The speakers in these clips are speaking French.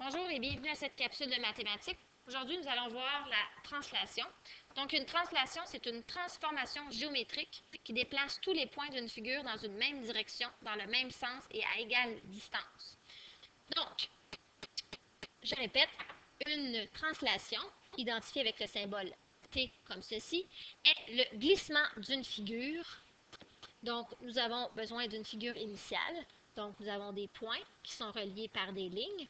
Bonjour et bienvenue à cette capsule de mathématiques. Aujourd'hui, nous allons voir la translation. Donc, une translation, c'est une transformation géométrique qui déplace tous les points d'une figure dans une même direction, dans le même sens et à égale distance. Donc, je répète, une translation, identifiée avec le symbole T comme ceci, est le glissement d'une figure. Donc, nous avons besoin d'une figure initiale. Donc, nous avons des points qui sont reliés par des lignes.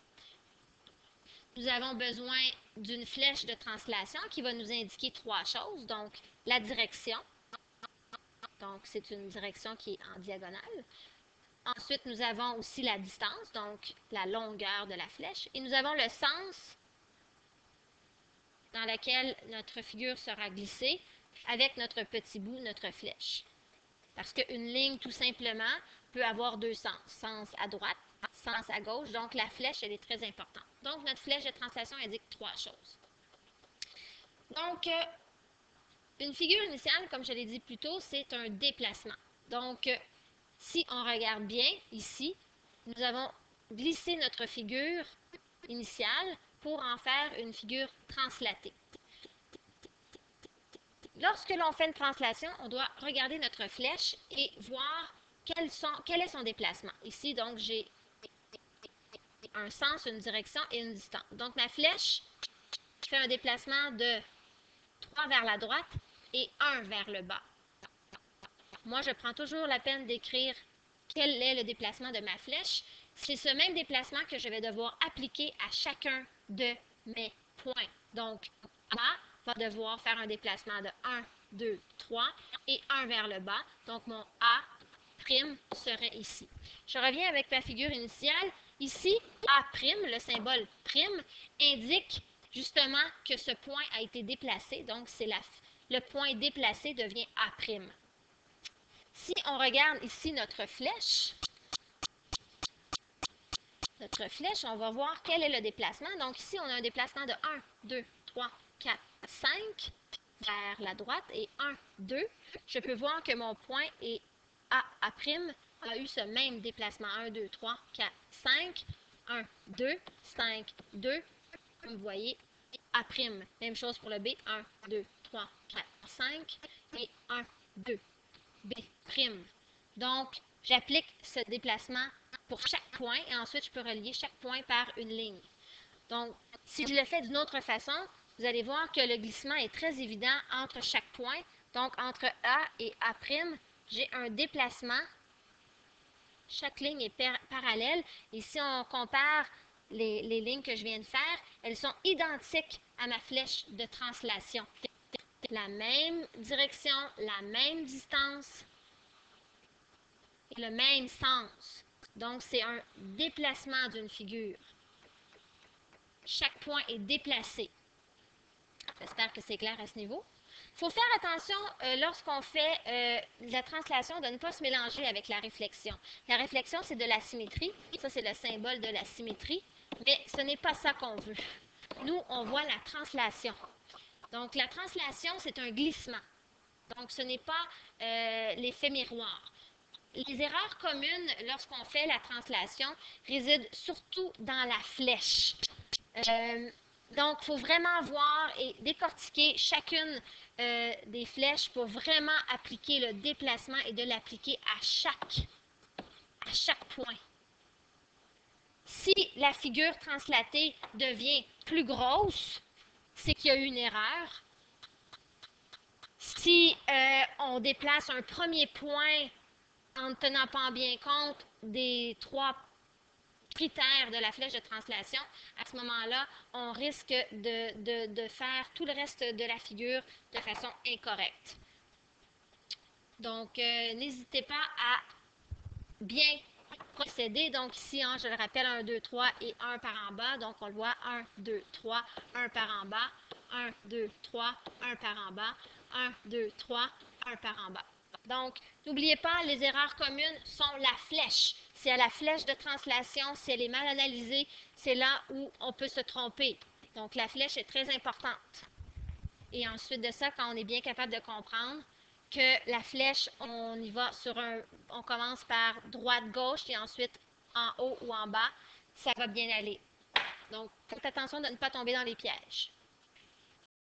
Nous avons besoin d'une flèche de translation qui va nous indiquer trois choses. Donc, la direction. Donc, c'est une direction qui est en diagonale. Ensuite, nous avons aussi la distance, donc la longueur de la flèche. Et nous avons le sens dans lequel notre figure sera glissée avec notre petit bout, notre flèche. Parce qu'une ligne, tout simplement, peut avoir deux sens. Sens à droite, sens à gauche. Donc, la flèche, elle est très importante. Donc, notre flèche de translation indique trois choses. Donc, une figure initiale, comme je l'ai dit plus tôt, c'est un déplacement. Donc, si on regarde bien ici, nous avons glissé notre figure initiale pour en faire une figure translatée. Lorsque l'on fait une translation, on doit regarder notre flèche et voir quel est son déplacement. Ici, donc, j'ai un sens, une direction et une distance. Donc, ma flèche fait un déplacement de 3 vers la droite et 1 vers le bas. Moi, je prends toujours la peine d'écrire quel est le déplacement de ma flèche. C'est ce même déplacement que je vais devoir appliquer à chacun de mes points. Donc, A va devoir faire un déplacement de 1, 2, 3 et 1 vers le bas. Donc, mon A' serait ici. Je reviens avec ma figure initiale. Ici, A', le symbole prime, indique justement que ce point a été déplacé. Donc, c'est le point déplacé devient A'. Si on regarde ici notre flèche, on va voir quel est le déplacement. Donc, ici, on a un déplacement de 1, 2, 3, 4, 5 vers la droite et 1, 2. Je peux voir que mon point est A' a eu ce même déplacement. 1, 2, 3, 4, 5. 1, 2, 5, 2. Comme vous voyez, A'. Même chose pour le B. 1, 2, 3, 4, 5. Et 1, 2. B'. Donc, j'applique ce déplacement pour chaque point et ensuite, je peux relier chaque point par une ligne. Donc, si je le fais d'une autre façon, vous allez voir que le glissement est très évident entre chaque point. Donc, entre A et A', j'ai un déplacement. Chaque ligne est parallèle. Et si on compare les lignes que je viens de faire, elles sont identiques à ma flèche de translation. La même direction, la même distance et le même sens. Donc, c'est un déplacement d'une figure. Chaque point est déplacé. J'espère que c'est clair à ce niveau. Il faut faire attention lorsqu'on fait la translation de ne pas se mélanger avec la réflexion. La réflexion, c'est de la symétrie. Ça, c'est le symbole de la symétrie. Mais ce n'est pas ça qu'on veut. Nous, on voit la translation. Donc, la translation, c'est un glissement. Donc, ce n'est pas l'effet miroir. Les erreurs communes lorsqu'on fait la translation résident surtout dans la flèche. Donc, il faut vraiment voir et décortiquer chacune des flèches pour vraiment appliquer le déplacement et de l'appliquer à chaque point. Si la figure translatée devient plus grosse, c'est qu'il y a eu une erreur. Si on déplace un premier point en ne tenant pas bien compte des trois critères de la flèche de translation, à ce moment-là, on risque de faire tout le reste de la figure de façon incorrecte. Donc, n'hésitez pas à bien procéder. Donc, ici, je le rappelle, 1, 2, 3 et 1 par en bas. Donc, on le voit 1, 2, 3, 1 par en bas, 1, 2, 3, 1 par en bas, 1, 2, 3, 1 par en bas. Donc, n'oubliez pas, les erreurs communes sont la flèche. Si à la flèche de translation, si elle est mal analysée, c'est là où on peut se tromper. Donc, la flèche est très importante. Et ensuite de ça, quand on est bien capable de comprendre que la flèche, on y va on commence par droite-gauche et ensuite en haut ou en bas, ça va bien aller. Donc, faites attention de ne pas tomber dans les pièges.